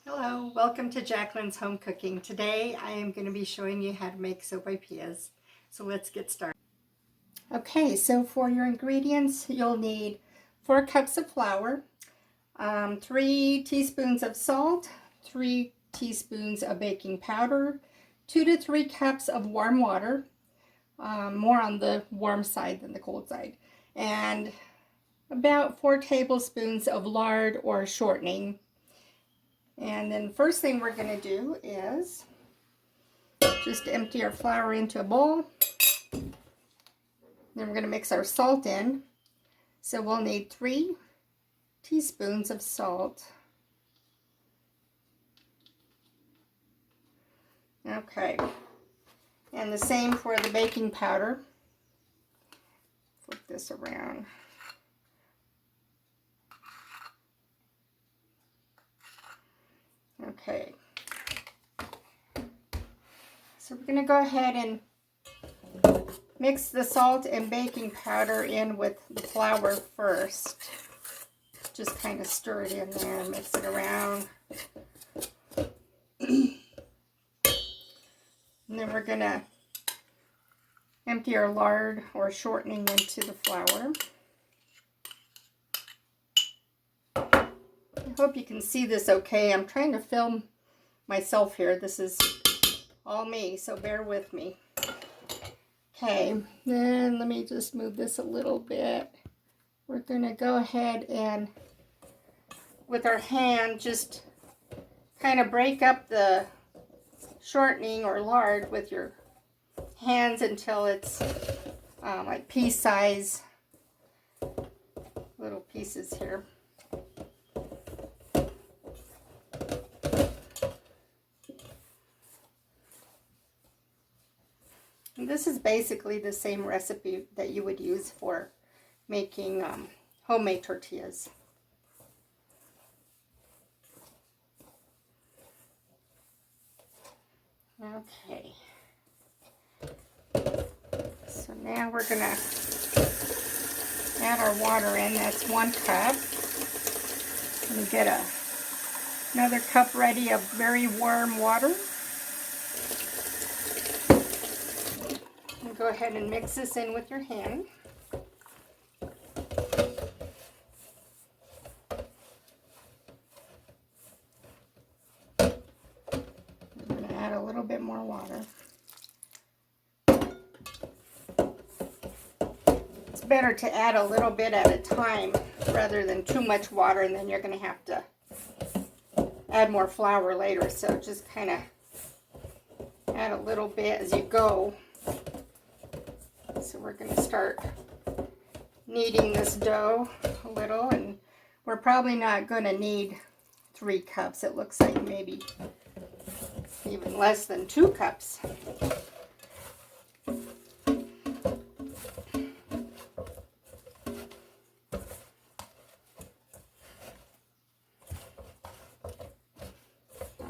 Hello, welcome to Jacqueline's Home Cooking. Today I am going to be showing you how to make sopaipillas. So let's get started. Okay, so for your ingredients you'll need 4 cups of flour, 3 teaspoons of salt, 3 teaspoons of baking powder, 2 to 3 cups of warm water, more on the warm side than the cold side, and about 4 tablespoons of lard or shortening. And then first thing we're going to do is just empty our flour into a bowl. Then we're going to mix our salt in. So we'll need 3 teaspoons of salt. Okay. And the same for the baking powder. Flip this around. Okay, so we're going to go ahead and mix the salt and baking powder in with the flour first. Just kind of stir it in there and mix it around. And then we're going to empty our lard or shortening into the flour. I hope you can see this okay. I'm trying to film myself here. This is all me, so bear with me. Okay, then let me just move this a little bit. We're going to go ahead and, with our hand, just kind of break up the shortening or lard with your hands until it's like pea-size little pieces here. And this is basically the same recipe that you would use for making homemade tortillas. Okay. So now we're going to add our water in. That's 1 cup. And get another cup ready of very warm water. Go ahead and mix this in with your hand. I'm going to add a little bit more water. It's better to add a little bit at a time rather than too much water, and then you're going to have to add more flour later. So just kind of add a little bit as you go. So we're going to start kneading this dough a little, and we're probably not going to need 3 cups. It looks like maybe even less than 2 cups.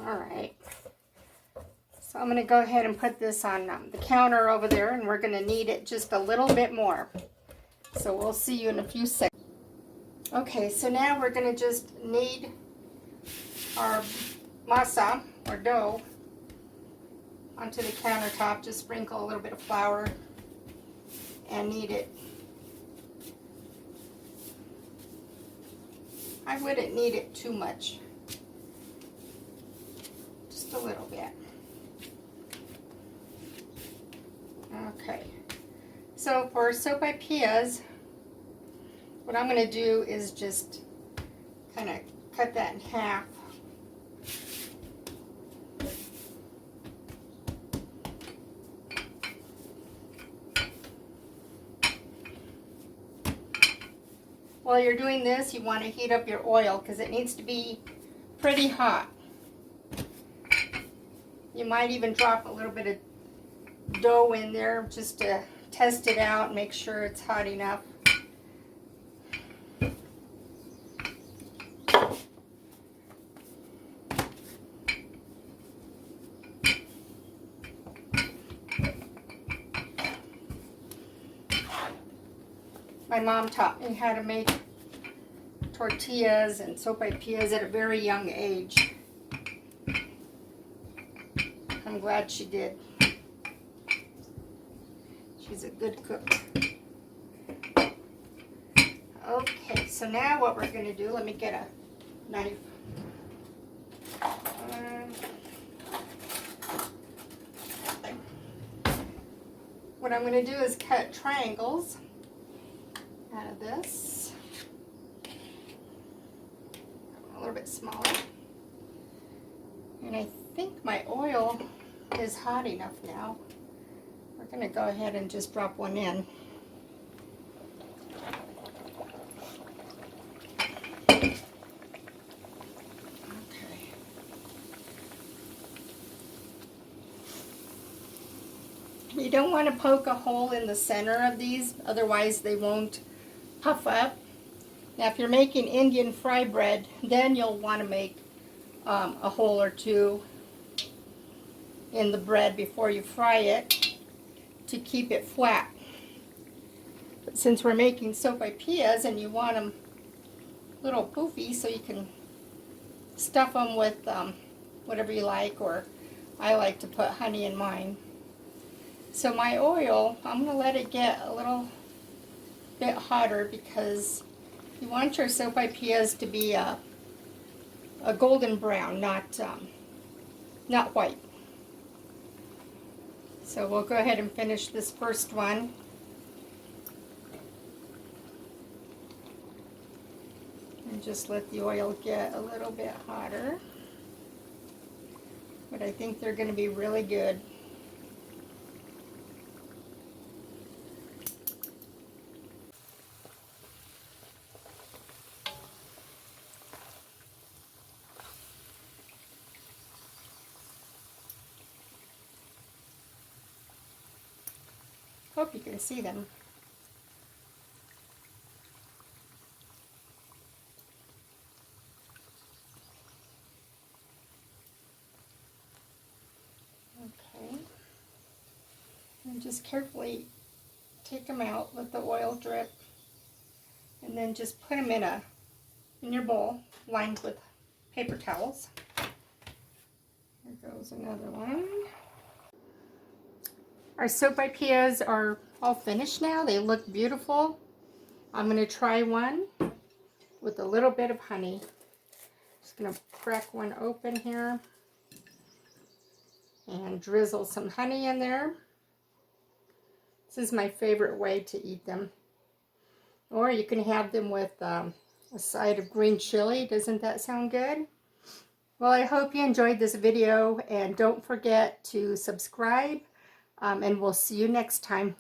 Alright. So I'm going to go ahead and put this on the counter over there, and we're going to knead it just a little bit more. So we'll see you in a few seconds. Okay, so now we're going to just knead our masa, or dough, onto the countertop. Just sprinkle a little bit of flour and knead it. I wouldn't knead it too much. Just a little bit. Okay, so for sopaipillas, what I'm going to do is just kind of cut that in half. While you're doing this, you want to heat up your oil because it needs to be pretty hot. You might even drop a little bit of dough in there just to test it out and make sure it's hot enough. My mom taught me how to make tortillas and sopaipillas at a very young age. I'm glad she did. She's a good cook. Okay, so now what we're going to do, let me get a knife. What I'm going to do is cut triangles out of this. A little bit smaller. And I think my oil is hot enough now. We're going to go ahead and just drop one in. You don't want to poke a hole in the center of these, otherwise they won't puff up. Now if you're making Indian fry bread, then you'll want to make a hole or two in the bread before you fry it to keep it flat. But since we're making sopaipillas and you want them a little poofy so you can stuff them with whatever you like, or I like to put honey in mine. So my oil, I'm going to let it get a little bit hotter because you want your sopaipillas to be a golden brown, not white. So we'll go ahead and finish this first one. And just let the oil get a little bit hotter. But I think they're going to be really good. Hope you can see them. Okay. And just carefully take them out, let the oil drip, and then just put them in your bowl lined with paper towels. Here goes another one. Our sopaipillas are all finished now. They look beautiful. I'm going to try one with a little bit of honey. Just going to crack one open here and drizzle some honey in there. This is my favorite way to eat them. Or you can have them with a side of green chili. Doesn't that sound good? Well, I hope you enjoyed this video, and don't forget to subscribe, and we'll see you next time.